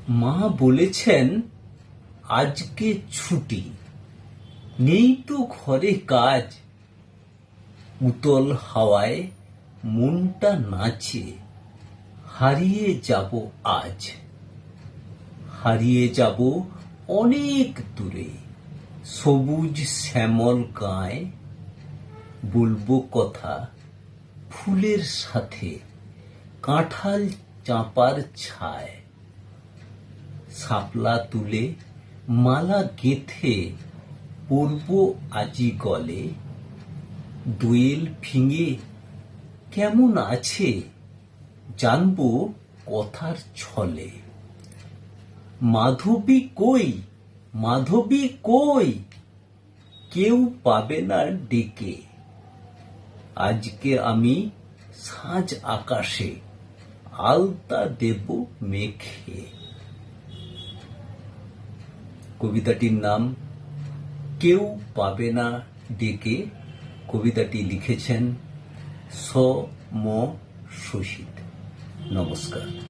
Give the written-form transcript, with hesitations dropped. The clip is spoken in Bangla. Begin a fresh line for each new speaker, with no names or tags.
মা বলেছেন আজকে ছুটি, নেই তো ঘরে কাজ। উতল হাওয়ায় মনটা নাচে, হারিয়ে যাব আজ। হারিয়ে যাব অনেক দূরে, সবুজ শ্যামল গায়ে। বলবো কথা ফুলের সাথে, কাঁঠাল চাঁপার ছায়। শাপলা তুলে মালা গেঁথে পরবো আজি গলে। দোয়েল ফিঙে কেমন আছে জানবো কথার ছলে। মাধবী কই, মাধবী কই, কেউ পাবে না ডেকে। আজকে আমি সাঁঝ আকাশে আলতা দেব মেখে। কবিতাটির নাম কেউ পাবে না ডেকে। কবিতাটি লিখেছেন স ম শশীদ। নমস্কার।